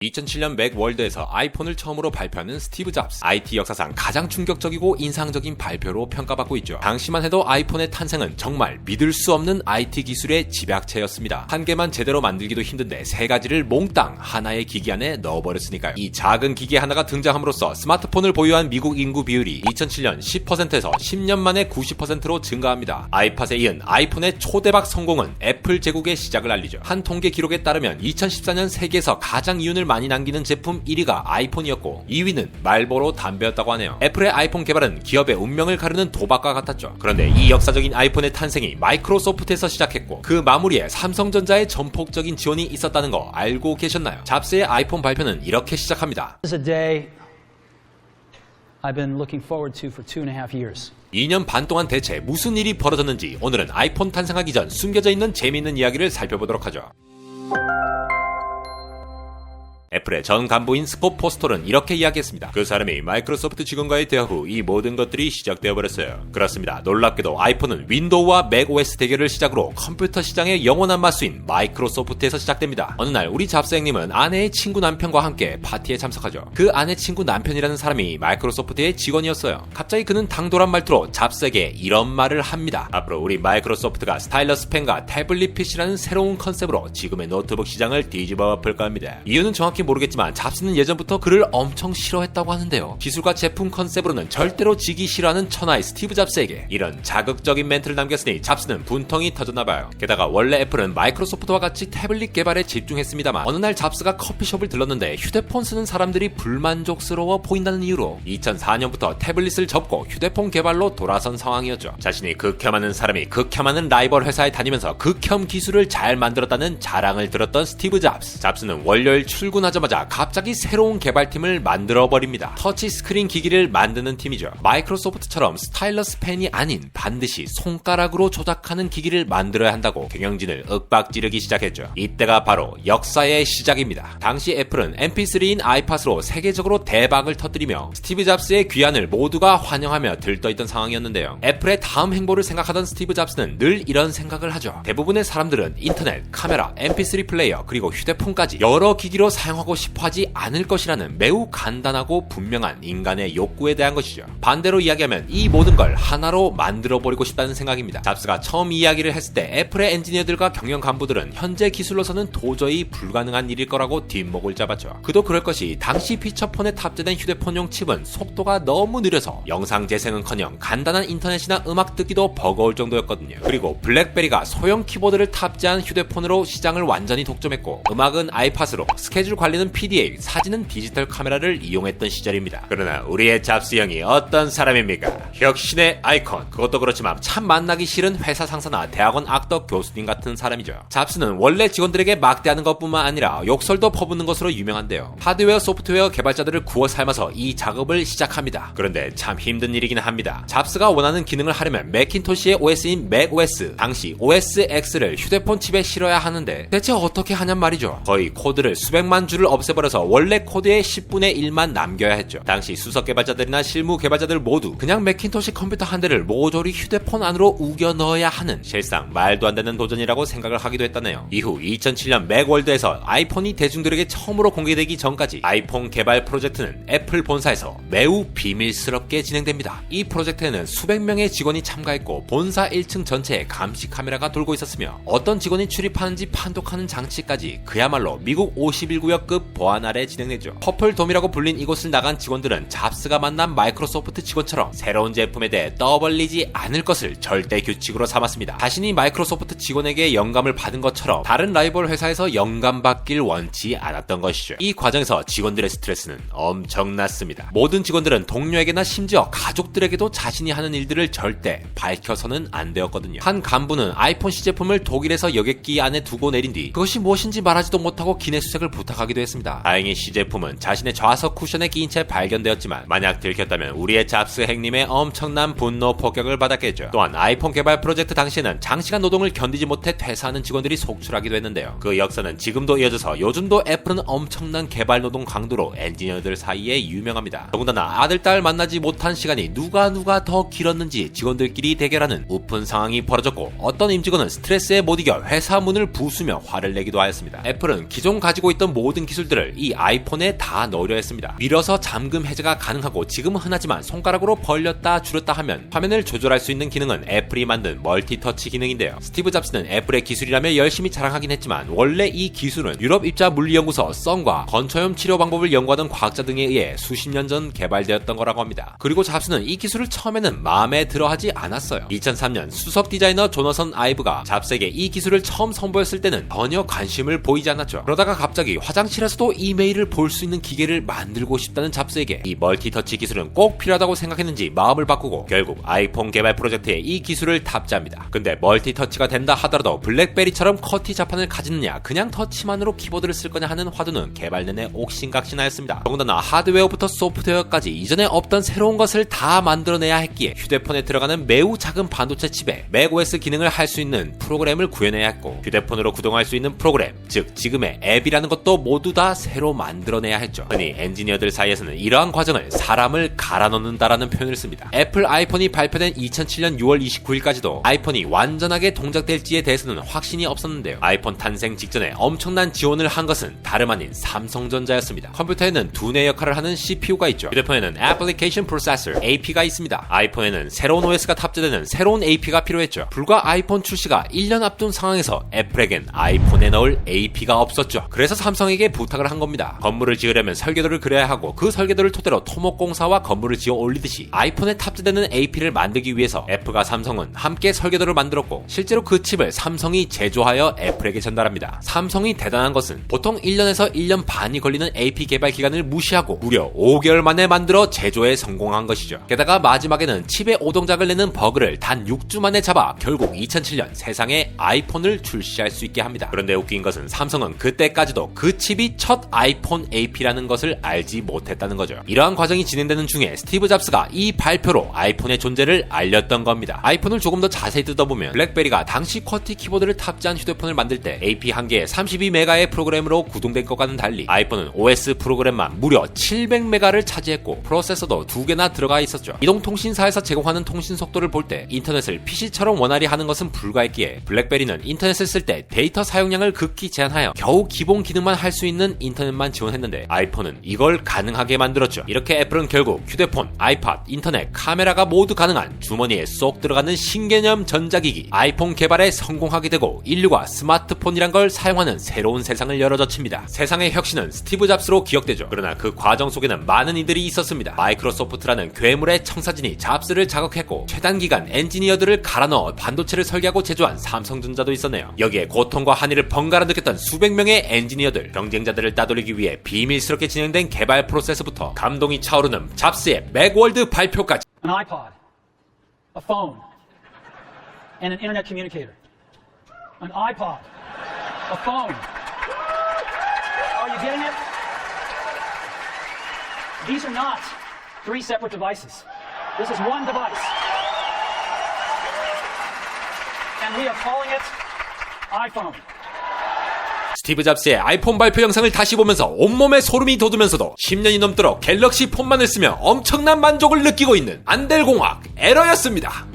2007년 맥월드에서 아이폰을 처음으로 발표하는 스티브 잡스. IT 역사상 가장 충격적이고 인상적인 발표로 평가받고 있죠. 당시만 해도 아이폰의 탄생은 정말 믿을 수 없는 IT 기술의 집약체였습니다. 한 개만 제대로 만들기도 힘든데 세 가지를 몽땅 하나의 기기 안에 넣어버렸으니까요. 이 작은 기기 하나가 등장함으로써 스마트폰을 보유한 미국 인구 비율이 2007년 10%에서 10년 만에 90%로 증가합니다. 아이팟에 이은 아이폰의 초대박 성공은 애플 제국의 시작을 알리죠. 한 통계 기록에 따르면 2014년 세계에서 가장 이윤을 많이 남기는 제품 1위가 아이폰이었고 2위는 말보로 담배였다고 하네요. 애플의 아이폰 개발은 기업의 운명을 가르는 도박과 같았죠. 그런데 이 역사적인 아이폰의 탄생이 마이크로소프트에서 시작했고 그 마무리에 삼성전자의 전폭적인 지원이 있었다는 거 알고 계셨나요? 잡스의 아이폰 발표는 이렇게 시작합니다. This is a day I've been looking forward to for 2.5 years. 2년 반 동안 대체 무슨 일이 벌어졌는지 오늘은 아이폰 탄생하기 전 숨겨져 있는 재미있는 이야기를 살펴보도록 하죠. 애플의 전 간부인 스콧 포스톨은 이렇게 이야기했습니다. 그 사람이 마이크로소프트 직원과의 대화 후 이 모든 것들이 시작되어 버렸어요. 그렇습니다. 놀랍게도 아이폰은 윈도우와 맥OS 대결을 시작으로 컴퓨터 시장의 영원한 맞수인 마이크로소프트에서 시작됩니다. 어느 날 우리 잡스 형님은 아내의 친구 남편과 함께 파티에 참석하죠. 그 아내 친구 남편이라는 사람이 마이크로소프트의 직원이었어요. 갑자기 그는 당돌한 말투로 잡스에게 이런 말을 합니다. 앞으로 우리 마이크로소프트가 스타일러스 펜과 태블릿 PC라는 새로운 컨셉으로 지금의 노트북 시장을 뒤집어 엎을 겁니다. 이유는 정확히 모르겠지만 잡스는 예전부터 그를 엄청 싫어했다고 하는데요. 기술과 제품 컨셉으로는 절대로 지기 싫어하는 천하의 스티브 잡스에게 이런 자극적인 멘트를 남겼으니 잡스는 분통이 터졌나봐요. 게다가 원래 애플은 마이크로소프트와 같이 태블릿 개발에 집중했습니다만 어느 날 잡스가 커피숍을 들렀는데 휴대폰 쓰는 사람들이 불만족스러워 보인다는 이유로 2004년부터 태블릿을 접고 휴대폰 개발로 돌아선 상황이었죠. 자신이 극혐하는 사람이 극혐하는 라이벌 회사에 다니면서 극혐 기술을 잘 만들었다는 자랑을 들었던 스티브 잡스. 잡스는 월요일 출근하자마자 갑자기 새로운 개발팀을 만들어버립니다. 터치스크린 기기를 만드는 팀이죠. 마이크로소프트처럼 스타일러스 펜이 아닌 반드시 손가락으로 조작하는 기기를 만들어야 한다고 경영진을 윽박지르기 시작했죠. 이때가 바로 역사의 시작입니다. 당시 애플은 MP3인 아이팟으로 세계적으로 대박을 터뜨리며 스티브 잡스의 귀환을 모두가 환영하며 들떠있던 상황이었는데요. 애플의 다음 행보를 생각하던 스티브 잡스는 늘 이런 생각을 하죠. 대부분의 사람들은 인터넷, 카메라, MP3 플레이어 그리고 휴대폰까지 여러 기기로 사용하고 싶어하지 않을 것이라는 매우 간단하고 분명한 인간의 욕구에 대한 것이죠. 반대로 이야기하면 이 모든 걸 하나로 만들어버리고 싶다는 생각입니다. 잡스가 처음 이야기를 했을 때 애플의 엔지니어들과 경영 간부들은 현재 기술로서는 도저히 불가능한 일일 거라고 뒷목을 잡았죠. 그도 그럴 것이 당시 피처폰에 탑재된 휴대폰용 칩은 속도가 너무 느려서 영상 재생은커녕 간단한 인터넷이나 음악 듣기도 버거울 정도였거든요. 그리고 블랙베리가 소형 키보드를 탑재한 휴대폰으로 시장을 완전히 독점했고 음악은 아이팟으로 스케줄 관리는 PDA, 사진은 디지털 카메라를 이용했던 시절입니다. 그러나 우리의 잡스 형이 어떤 사람입니까? 혁신의 아이콘. 그것도 그렇지만 참 만나기 싫은 회사 상사나 대학원 악덕 교수님 같은 사람이죠. 잡스는 원래 직원들에게 막대하는 것뿐만 아니라 욕설도 퍼붓는 것으로 유명한데요. 하드웨어, 소프트웨어 개발자들을 구워 삶아서 이 작업을 시작합니다. 그런데 참 힘든 일이긴 합니다. 잡스가 원하는 기능을 하려면 맥킨토시의 OS인 맥OS, 당시 OS X를 휴대폰 칩에 실어야 하는데 대체 어떻게 하냔 말이죠. 거의 코드를 수백만 줄을 없애버려서 원래 코드의 10분의 1만 남겨야 했죠. 당시 수석 개발자들이나 실무 개발자들 모두 그냥 맥킨토시 컴퓨터 한 대를 모조리 휴대폰 안으로 우겨 넣어야 하는 실상 말도 안 되는 도전이라고 생각을 하기도 했다네요. 이후 2007년 맥월드에서 아이폰이 대중들에게 처음으로 공개되기 전까지 아이폰 개발 프로젝트는 애플 본사에서 매우 비밀스럽게 진행됩니다. 이 프로젝트에는 수백 명의 직원이 참가했고 본사 1층 전체에 감시 카메라가 돌고 있었으며 어떤 직원이 출입하는지 판독하는 장치까지 그야말로 미국 51구역급 보안 아래 진행되죠. 퍼플돔이라고 불린 이곳을 나간 직원들은 잡스가 만난 마이크로소프트 직원처럼 새로운 제품에 대해 떠벌리지 않을 것을 절대 규칙으로 삼았습니다. 자신이 마이크로소프트 직원에게 영감을 받은 것처럼 다른 라이벌 회사에서 영감받길 원치 않았던 것이죠. 이 과정에서 직원들의 스트레스는 엄청났습니다. 모든 직원들은 동료에게나 심지어 가족들에게도 자신이 하는 일들을 절대 밝혀서는 안 되었거든요. 한 간부는 아이폰 C 제품을 독일에서 여객기 안에 두고 내린 뒤 그것이 무엇인지 말하지도 못하고 기내수색을 부탁하기도 했습니다. 다행히 C 제품은 자신의 좌석 쿠션에 끼인 채 발견되었지만 만약 들켰다면 우리의 잡스 행님의 엄청난 분노 폭격을 받았겠죠. 또한 아이폰 개발 프로젝트 당시에는 장시간 노동을 견디지 못해 퇴사하는 직원들이 속출하기도 했는데요. 그 역사는 지금도 이어져서 요즘도 애플은 엄청난 개발 노동 강도로 엔지니어들 사이에 유명합니다. 더군다나 아들, 딸 만나지 못한 시간이 누가 더 길었는지 직원들끼리 대결하는 우픈 상황이 벌어졌고 어떤 임직원은 스트레스에 못 이겨 회사 문을 부수며 화를 내기도 하였습니다. 애플은 기존 가지고 있던 모든 모든 기술들을 이 아이폰에 다 넣으려 했습니다. 밀어서 잠금 해제가 가능하고 지금은 흔하지만 손가락으로 벌렸다 줄였다 하면 화면을 조절할 수 있는 기능은 애플이 만든 멀티터치 기능인데요. 스티브 잡스는 애플의 기술이라며 열심히 자랑하긴 했지만 원래 이 기술은 유럽 입자 물리연구소 썬과 건초염 치료 방법을 연구하던 과학자 등에 의해 수십 년 전 개발되었던 거라고 합니다. 그리고 잡스는 이 기술을 처음에는 마음에 들어하지 않았어요. 2003년 수석 디자이너 조너선 아이브가 잡스에게 이 기술을 처음 선보였을 때는 전혀 관심을 보이지 않았죠. 그러다가 갑자기 화장실에서도 이메일을 볼 수 있는 기계를 만들고 싶다는 잡스에게 이 멀티터치 기술은 꼭 필요하다고 생각했는지 마음을 바꾸고 결국 아이폰 개발 프로젝트에 이 기술을 탑재합니다. 근데 멀티터치가 된다 하더라도 블랙베리처럼 커티 자판을 가지느냐 그냥 터치만으로 키보드를 쓸 거냐 하는 화두는 개발 내내 옥신각신하였습니다. 더군다나 하드웨어부터 소프트웨어까지 이전에 없던 새로운 것을 다 만들어내야 했기에 휴대폰에 들어가는 매우 작은 반도체 칩에 맥OS 기능을 할 수 있는 프로그램을 구현해야 했고 휴대폰으로 구동할 수 있는 프로그램, 즉 지금의 앱이라는 것도 모두 다 새로 만들어내야 했죠. 흔히 엔지니어들 사이에서는 이러한 과정을 사람을 갈아 넣는다라는 표현을 씁니다. 애플 아이폰이 발표된 2007년 6월 29일까지도 아이폰이 완전하게 동작될지에 대해서는 확신이 없었는데요. 아이폰 탄생 직전에 엄청난 지원을 한 것은 다름 아닌 삼성전자였습니다. 컴퓨터에는 두뇌 역할을 하는 CPU가 있죠. 휴대폰에는 Application Processor AP가 있습니다. 아이폰에는 새로운 OS가 탑재되는 새로운 AP가 필요했죠. 불과 아이폰 출시가 1년 앞둔 상황에서 애플에겐 아이폰에 넣을 AP가 없었죠. 그래서 삼성에게 부탁을 한 겁니다. 건물을 지으려면 설계도를 그려야 하고 그 설계도를 토대로 토목공사와 건물을 지어 올리듯이 아이폰에 탑재되는 AP를 만들기 위해서 애플과 삼성은 함께 설계도를 만들었고 실제로 그 칩을 삼성이 제조하여 애플에게 전달합니다. 삼성이 대단한 것은 보통 1년에서 1년 반이 걸리는 AP 개발 기간을 무시하고 무려 5개월 만에 만들어 제조에 성공한 것이죠. 게다가 마지막에는 칩의 오동작을 내는 버그를 단 6주 만에 잡아 결국 2007년 세상에 아이폰을 출시할 수 있게 합니다. 그런데 웃긴 것은 삼성은 그때까지도 그 칩이 첫 아이폰 AP라는 것을 알지 못했다는 거죠. 이러한 과정이 진행되는 중에 스티브 잡스가 이 발표로 아이폰의 존재를 알렸던 겁니다. 아이폰을 조금 더 자세히 뜯어보면 블랙베리가 당시 쿼티 키보드를 탑재한 휴대폰을 만들 때 AP 한 개에 32메가의 프로그램으로 구동된 것과는 달리 아이폰은 OS 프로그램만 무려 700메가를 차지했고 프로세서도 2개나 들어가 있었죠. 이동통신사에서 제공하는 통신 속도를 볼 때 인터넷을 PC처럼 원활히 하는 것은 불가했기에 블랙베리는 인터넷을 쓸 때 데이터 사용량을 극히 제한하여 겨우 기본 기능만 할 수 있는 인터넷만 지원했는데 아이폰은 이걸 가능하게 만들었죠. 이렇게 애플은 결국 휴대폰, 아이팟, 인터넷, 카메라가 모두 가능한 주머니에 쏙 들어가는 신개념 전자기기 아이폰 개발에 성공하게 되고 인류가 스마트폰이란 걸 사용하는 새로운 세상을 열어젖힙니다. 세상의 혁신은 스티브 잡스로 기억되죠. 그러나 그 과정 속에는 많은 이들이 있었습니다. 마이크로소프트라는 괴물의 청사진이 잡스를 자극했고 최단기간 엔지니어들을 갈아넣어 반도체를 설계하고 제조한 삼성전자도 있었네요. 여기에 고통과 한의를 번갈아 느꼈던 수백 명의 엔지니어들, 경쟁자들을 따돌리기 위해 비밀스럽게 진행된 개발 프로세스부터 감동이 차오르는 잡스의 맥월드 발표까지. An iPod, a phone, and an internet communicator. An iPod, a phone. Are you getting it? These are not three separate devices. This is one device. And we are calling it iPhone. 스티브 잡스의 아이폰 발표 영상을 다시 보면서 온몸에 소름이 돋으면서도 10년이 넘도록 갤럭시 폰만을 쓰며 엄청난 만족을 느끼고 있는 안델공학 에러였습니다.